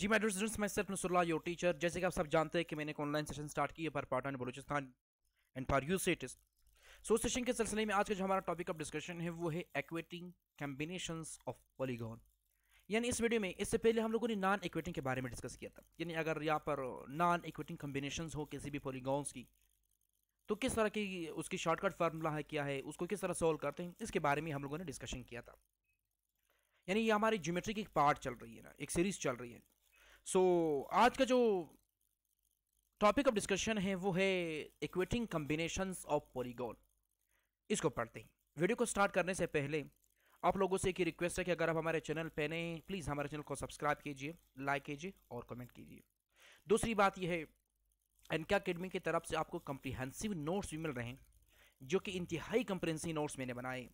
Ji my dear students, मैं सिर्फ Nasrallah your teacher. जैसे कि आप सब जानते हैं कि मैंने एक ऑनलाइन सेशन स्टार्ट किया पर part Balochistan and for you satis. So session के सिलसिले में आज का जो हमारा टॉपिक ऑफ डिस्कशन है वो है एक्वेटिंग कॉम्बिनेशंस ऑफ पॉलीगॉन। यानी इस वीडियो में इससे पहले हम लोगों ने नॉन एक्वेटिंग के बारे में डिस्कस किया था। यानी अगर यहाँ पर नॉन एक्वेटिंग कॉम्बिनेशंस हो किसी भी पॉलीगॉन्स की तो किस तरह की उसकी शॉर्टकट फार्मूला है, क्या है, उसको किस तरह सॉल्व करते हैं, इसके बारे में हम लोगों ने डिस्कशन किया था। यानी ये हमारी ज्योमेट्री की एक पार्ट चल रही है ना, एक सीरीज चल रही है। सो आज का जो टॉपिक ऑफ डिस्कशन है वो है इक्वेटिंग कॉम्बिनेशंस ऑफ पॉलीगॉन। इसको पढ़ते हैं। वीडियो को स्टार्ट करने से पहले आप लोगों से एक रिक्वेस्ट है कि अगर आप हमारे चैनल पे नए हैं प्लीज़ हमारे चैनल को सब्सक्राइब कीजिए, लाइक कीजिए और कमेंट कीजिए। दूसरी बात यह है एनके अकेडमी की तरफ से आपको कम्प्रीहेंसिव नोट्स भी मिल रहे हैं जो कि इंतहाई कम्प्रीहेंसिव नोट्स मैंने बनाए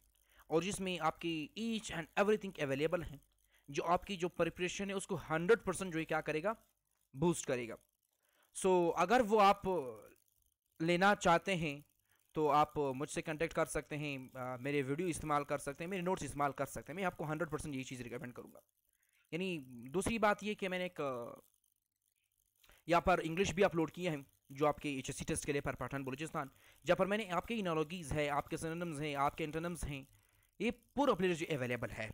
और जिसमें आपकी ईच एंड एवरीथिंग अवेलेबल है जो आपकी जो प्रिपरेशन है उसको 100% जो है क्या करेगा, बूस्ट करेगा। सो अगर वो आप लेना चाहते हैं तो आप मुझसे कांटेक्ट कर सकते हैं, मेरे वीडियो इस्तेमाल कर सकते हैं, मेरे नोट्स इस्तेमाल कर सकते हैं। मैं आपको 100% यही चीज़ रिकमेंड करूँगा। यानी दूसरी बात ये कि मैंने एक यहाँ पर इंग्लिश भी अपलोड किए हैं जो आपके HSC टेस्ट के लिए पर पठान बलूचिस्तान, जहाँ पर मैंने आपके इनोलॉजीज है, आपके सिनोनिम्स हैं, आपके एंटोनिम्स हैं, ये पूरा प्लेलिस्ट अवेलेबल है।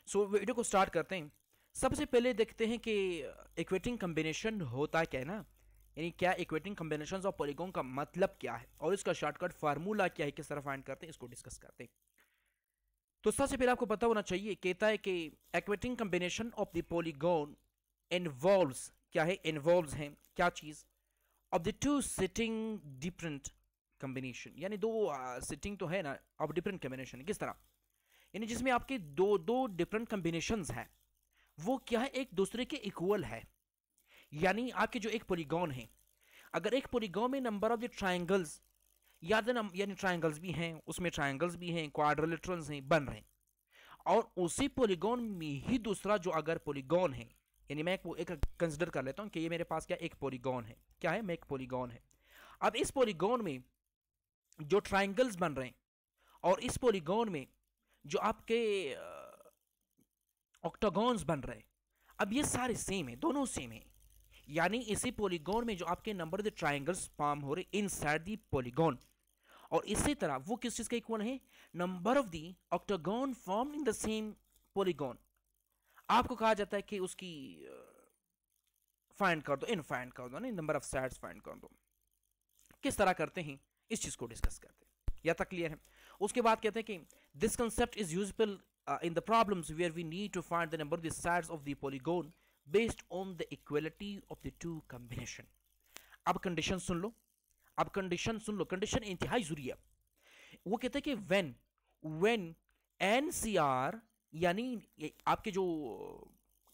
सो वीडियो को स्टार्ट करते हैं। सबसे पहले देखते हैं कि इक्वेटिंग कॉम्बिनेशन होता क्या है ना, यानी क्या इक्वेटिंग कॉम्बिनेशंस ऑफ पॉलीगॉन का मतलब क्या है और इसका शॉर्टकट फार्मूला क्या है, किस तरह फाइंड करते हैं, इसको डिस्कस करते हैं। तो सबसे पहले आपको पता होना चाहिए, कहता है कि equating combination of the polygon involves, क्या है, इन्वॉल्व्स है क्या चीज, of the two sitting different combination. यानी दो सिटिंग तो है ना, ऑफ डिफरेंट कॉम्बिनेशन। किस तरह, यानी जिसमें आपके दो दो डिफरेंट कॉम्बिनेशंस है वो क्या है, एक दूसरे के इक्वल है। यानी आपके जो एक पॉलीगॉन है, अगर एक पॉलीगॉन में नंबर ऑफ द ट्रायंगल्स, यानी ट्रायंगल्स भी हैं, उसमें ट्रायंगल्स भी हैं, क्वाड्रिलेटरल्स हैं, बन रहे हैं, और उसी पॉलीगॉन में ही दूसरा जो अगर पॉलीगॉन है, यानी मैं एक कंसिडर कर लेता हूं कि ये मेरे पास क्या एक पॉलीगॉन है, क्या है, मैं एक पॉलीगॉन है। अब इस पॉलीगॉन में जो ट्रायंगल्स बन रहे हैं और इस पॉलीगॉन में जो आपके ऑक्टागॉन्स बन रहे हैं, अब ये सारे सेम है, दोनों सेम है। यानी इसी पॉलीगॉन में जो आपके number of the triangles form हो रहे इनसाइड द पॉलीगॉन, और इसी तरह वो किस चीज का इक्वल है, number of the octagon form in the same polygon. आपको कहा जाता है कि उसकी फाइंड कर दो, इन फाइंड कर दो, नहीं, नंबर ऑफ साइड्स फाइंड कर दो। किस तरह करते हैं इस चीज को डिस्कस करते हैं, या तक क्लियर है। उसके बाद कहते हैं कि this concept is useful in the problems where we need to find the number of the sides of the polygon based on the equality of the two combination। अब कंडीशन सुन लो, अब कंडीशन सुन लो, condition इंतहाई जरूरी है। वो कहते हैं कि when NCR, यानी आपके जो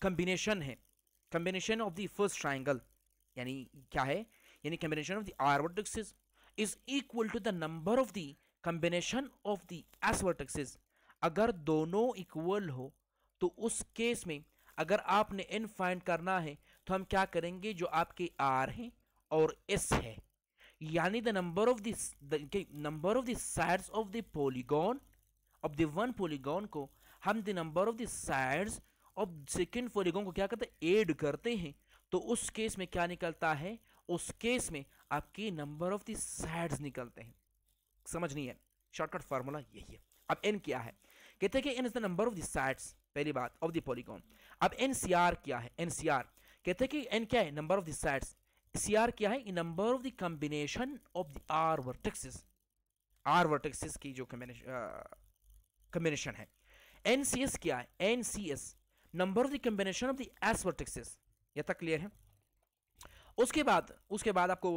कॉम्बिनेशन है, combination of the first triangle, यानी क्या है, यानी combination of the R vertices is equal to the number of the combination of the S vertices। अगर दोनों इक्वल हो तो उस केस में अगर आपने n फाइंड करना है तो हम क्या करेंगे, जो आपके R हैं और S है, यानी the number of the sides of the polygon of the one polygon को हम the number of the sides of second polygon को क्या करते हैं, ऐड करते हैं। तो उस केस में क्या निकलता है, उस केस में आपके नंबर ऑफ द साइड्स निकलते हैं। समझ नहीं है, शॉर्टकट फार्मूला यही है। अब n क्या है, कहते हैं कि n is the number of the sides, पहली बात, ऑफ द पॉलीगॉन। अब NCR क्या है, NCR कहते हैं कि n क्या है, number of the sides, CR क्या है, number of the combination of the R vertexes, R vertexes की जो कॉम्बिनेशन है। NCS क्या है, NCS number of the combination of the S vertexes. ये तक क्लियर है। उसके बाद आपको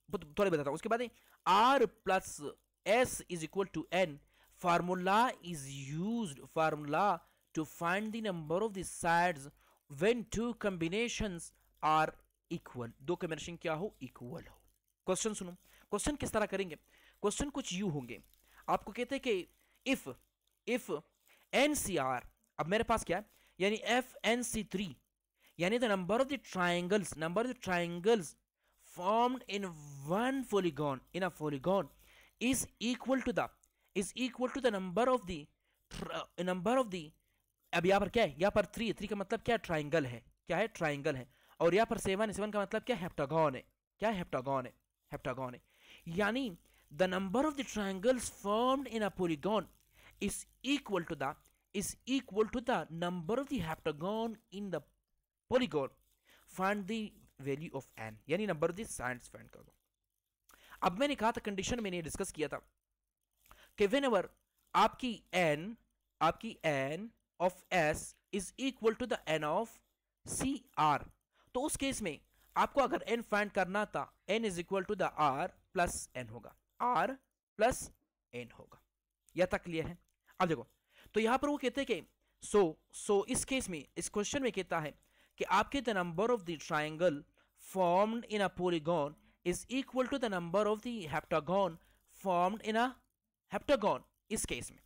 थोड़ी बताता हूं। उसके बाद R plus S is equal to N, formula is used to find the number of the sides when two combinations are equal। दो कॉम्बिनेशन क्या हो, इक्वल हो। क्वेश्चन सुनो, क्वेश्चन किस तरह करेंगे, क्वेश्चन कुछ यू होंगे। आपको कहते हैं कि इफ NCR, अब मेरे पास क्या है, यानी FNC3, यानी the number of the triangles formed in one polygon, in a polygon is equal to the number of the अब यहाँ पर क्या है, यहाँ पर 3 का मतलब क्या है, ट्राइंगल है, क्या है, ट्राइंगल है। और यहाँ पर 7 का मतलब क्या है, हेप्टागन है, क्या है, हेप्टागन है, हेप्टागन है। यानी the number of the triangles formed in a polygon is equal to the number of the heptagon in the polygon. Find the value of n, यानी number of the sides find कर दो। अब मैंने कहा था, condition मैंने discuss किया था कि व्हेनेवर आपकी n of s is equal to the n of C R, तो उस केस में आपको अगर n फाइंड करना था, n is equal to the r plus n होगा, r प्लस n होगा। यह तक क्लियर है? अब देखो, तो यहां पर वो कहते हैं कि सो इस केस में, इस क्वेश्चन में कहता है कि आपके the number of the triangle formed in a polygon is equal to the number of the heptagon formed in a heptagon, इस केस में।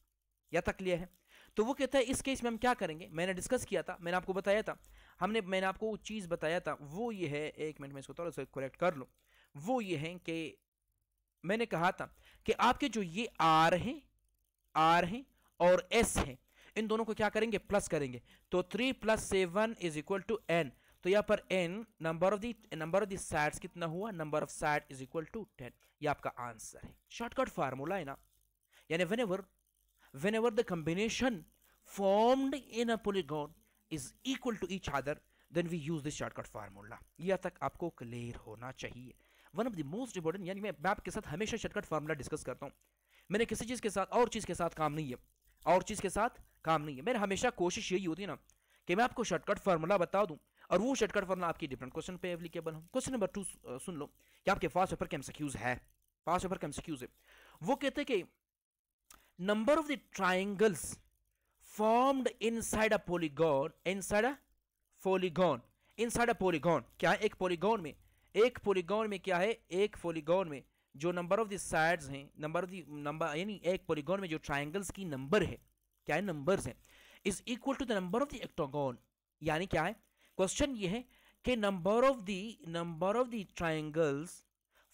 यह तक क्लियर है? तो वो कहता है इस केस में हम क्या करेंगे, मैंने डिस्कस किया था, मैंने आपको बताया था, मैंने आपको वो चीज बताया था, वो ये है, एक मिनट में इसको थोड़ा सा करेक्ट कर लूं। वो ये है कि मैंने कहा था कि आपके जो ये आर हैं और एस है, इन दोनों को क्या करेंगे, प्लस करेंगे। तो 3 + 7 इज इक्वल टू n। तो यहाँ पर n number of the sides कितना हुआ, number of side is equal to 10। ये आपका आंसर है, शॉर्टकट फार्मूला है ना। यानी whenever the combination formed in a polygon is equal to each other, then we use this shortcut formula। यह तक आपको क्लियर होना चाहिए। One of the most important, यानी मैं आपके साथ हमेशा शॉर्टकट फार्मूला डिस्कस करता हूँ। मैंने किसी चीज के साथ और चीज के साथ काम नहीं है, और चीज के साथ काम नहीं है। मेरा हमेशा कोशिश यही होती है ना कि मैं आपको शॉर्टकट फार्मूला बता दूं, और वो शॉर्टकट फार्मूला आपकी डिफरेंट क्वेश्चन पे एप्लीकेबल हो। क्वेश्चन नंबर 2 सुन लो, कि आपके फास्ट पेपर के एमसीक्यूज है, फास्ट पेपर के एमसीक्यूज है। वो कहते हैं कि number of the triangles formed inside a polygon, inside a polygon क्या है, एक पॉलीगॉन में क्या है, एक पॉलीगॉन में जो नंबर ऑफ द साइड्स हैं, नंबर यानी एक पॉलीगॉन में जो ट्राइंगल्स की नंबर है, क्या है, नंबर्स हैं, is equal to the number of the hexagon. यानी क्या है, क्वेश्चन ये है कि number of the triangles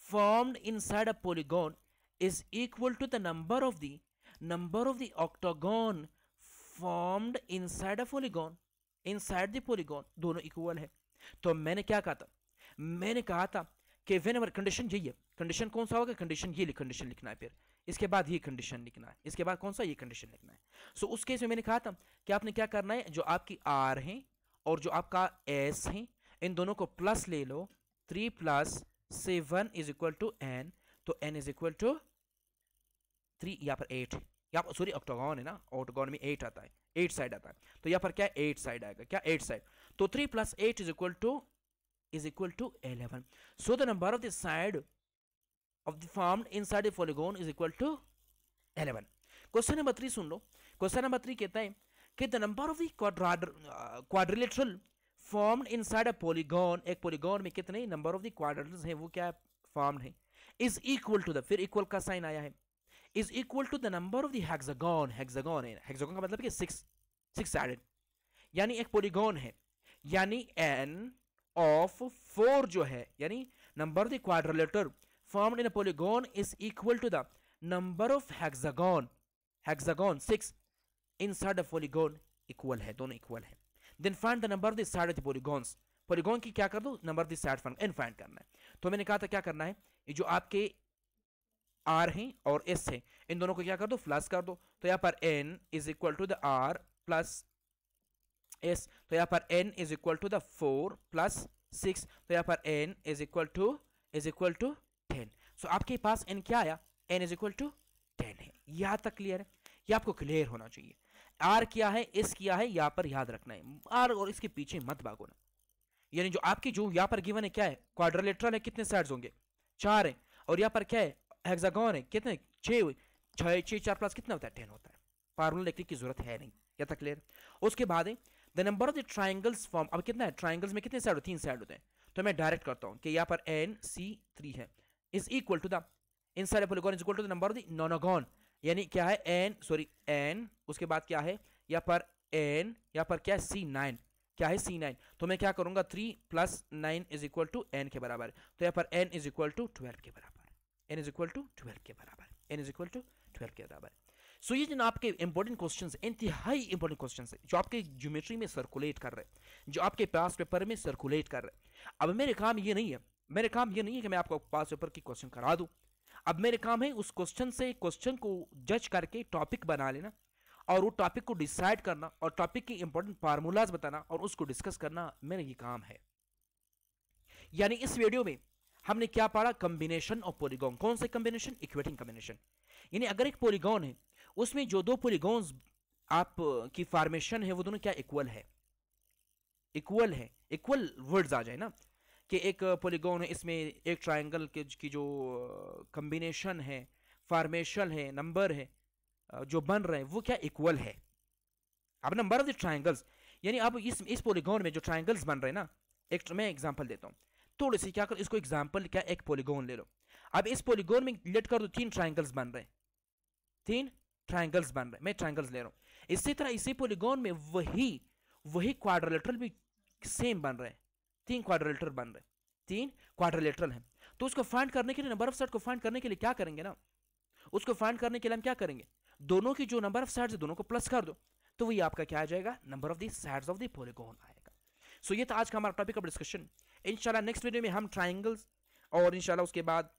formed inside a polygon is equal to the number of the octagon formed inside a polygon, inside the polygon, दोनों equal है। तो मैंने क्या कहा था, मैंने कहा था कि whenever, कंडीशन यही है, कंडीशन कौन सा होगा, कंडीशन ये कंडीशन लिखना है, फिर इसके बाद ये कंडीशन लिखना है, इसके बाद कौन सा, ये कंडीशन लिखना है। सो उस केस में मैंने कहा था कि आपने क्या करना है, जो आपकी आर है और जो आपका एस है, इन दोनों को प्लस ले लो। 3 + 7 इज इक्वल टू n, तो n इज इक्वल टू 3, यहाँ पर 8 है, यहाँ पर सॉरी ऑक्टागन है ना, ऑक्टागन में 8 आता है, 8 साइड आता है, तो यहाँ पर क्या है, 8 साइड आएगा, क्या 8 साइड। तो 3 + 8 is equal to 11। So the number of the side of the formed inside the polygon is equal to 11। Question number 3 soon low. Question number 3 कहता है कि the number of the quadrilateral formed inside a polygon, एक polygon में कितने number of the quadrilaterals हैं, वो क्या formed है, इज इक्वल टू द, फिर इक्वल का साइन आया है, is equal to the number of the hexagon. Hexagon है, हेक्सागन का मतलब कि 6 साइडेड, यानी एक पॉलीगॉन है, यानी n ऑफ 4 जो है, यानी number of the quadrilateral formed in a polygon is equal to the number of hexagon 6 inside the polygon, equal है, दोनों इक्वल है। then find the number of the side of the polygons, polygon की क्या कर दो, number of the side n find करना है। तो मैंने कहा था क्या करना है, ये जो आपके r हैं और s है, इन दोनों को क्या कर दो, प्लस कर दो। तो यहाँ पर n is equal to the r plus s, तो यहाँ पर n is equal to the 4 + 6, तो यहाँ पर n is equal to 10। So आपके पास n क्या आया, n इज इक्वल टू 10 है। यहां तक क्लियर है? ये आपको क्लियर होना चाहिए। r क्या है, s क्या है, यहां पर याद रखना है, r और इसके पीछे मत भागो ना। यानी जो आपकी जो यहां पर गिवन है क्या है, क्वाड्रिलेटरल है, कितने साइड्स होंगे, 4 है, और यहां पर क्या है, हेक्सागन है, कितने, 6 4 प्लस कितना होता है, 10 होता है। फार्मूला लिखने की जरूरत है नहीं। यहां तक क्लियर? उसके बाद है the number of the triangles form. अब कितना है, ट्राइंगल्स में कितने साइड होते हैं, 3 साइड होते हैं। तो मैं डायरेक्ट करता हूं कि यहां पर NC3 है, is equal to the inside a polygon is equal to the number of the nonagon, यानी क्या है n, उसके बाद क्या है यहाँ पर n, यहाँ पर क्या है C9, क्या है C9। तो मैं क्या करूंगा, 3 + 9 इज इक्वल टू n के बराबर है। तो यहाँ पर n इज इक्वल टू 12 के बराबर, n इज इक्वल टू 12 के बराबर, n इज इक्वल टू 12 के बराबर। सो ये जो आपके इंपॉर्टेंट क्वेश्चन, इंतहाई इंपॉर्टेंट क्वेश्चन है जो आपके ज्योमेट्री में सर्कुलेट कर रहे हैं, जो आपके पास पेपर में सर्कुलेट कर रहे हैं। अब मेरे काम ये नहीं है, मेरे काम ये नहीं है कि मैं आपको पास पेपर की क्वेश्चन करा दूं। अब मेरे काम है उस क्वेश्चन से क्वेश्चन को जज करके टॉपिक बना लेना, और वो टॉपिक को डिसाइड करना, और टॉपिक की इंपॉर्टेंट फार्मूलाज बताना, और उसको डिस्कस करना मेरा ये काम है। यानी इस वीडियो में हमने क्या पढ़ा? Combination of polygon. कौन से कॉम्बिनेशन? Equating combination. यानी अगर एक पॉलीगॉन है, उसमें जो दो पॉलीगॉन्स आप की फॉर्मेशन है वो दोनों क्या इक्वल है? इक्वल है। इक्वल वर्ड्स आ जाए ना कि एक पॉलीगॉन है, इसमें एक ट्रायंगल की जो कॉम्बिनेशन है, फॉर्मेशन है, नंबर है जो बन रहे हैं वो क्या इक्वल है। अब नंबर ऑफ द ट्रायंगल्स, यानी अब इस पॉलीगॉन में जो ट्रायंगल्स बन रहे हैं ना, एक मैं एग्जांपल देता हूँ थोड़ी सी, क्या कर इसको एग्जांपल, क्या एक पॉलीगॉन ले लो। अब इस पॉलीगॉन में लेट कर दो 3 ट्रायंगल्स बन रहे हैं, 3 ट्रायंगल्स बन रहे हैं, मैं ट्रायंगल्स ले रहा हूँ। इसी तरह इसी पॉलीगॉन में वही क्वाड्रिलेटरल भी सेम बन रहे हैं, 3 क्वाड्रिलेटरल बन रहे हैं, 3 क्वाड्रिलेटरल हैं। तो उसको फाइंड करने के लिए, नंबर ऑफ साइड को फाइंड करने के लिए क्या करेंगे ना, उसको फाइंड करने के लिए हम क्या करेंगे, दोनों की जो नंबर ऑफ साइड्स है दोनों को प्लस कर दो, तो वही आपका क्या आ जाएगा? Number of the sides of the polygon आएगा। सो ये था आज का हमारा टॉपिक ऑफ डिस्कशन। इंशाल्लाह नेक्स्ट वीडियो में हम ट्रायंगल्स, और इंशाल्लाह उसके बाद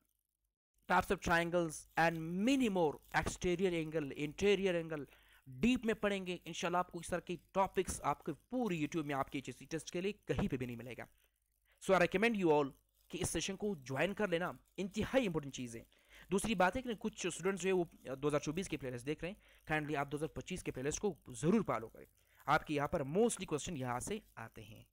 types of triangles and many more, exterior angle, interior angle deep में पढ़ेंगे इंशाल्लाह। आपको इस तरह के टॉपिक्स आपके पूरी यूट्यूब में आपके HSC टेस्ट के लिए कहीं पे भी नहीं मिलेगा। सो आई रिकमेंड यू ऑल कि इस सेशन को ज्वाइन कर लेना, इंतहाई इंपॉर्टेंट चीज़ है। दूसरी बात है कि कुछ स्टूडेंट्स जो है वो 2024 के प्लेलिस्ट देख रहे हैं, काइंडली आप 2025 के प्लेलिस्ट को जरूर फॉलो करें। आपके यहाँ पर मोस्टली क्वेश्चन यहाँ से आते हैं।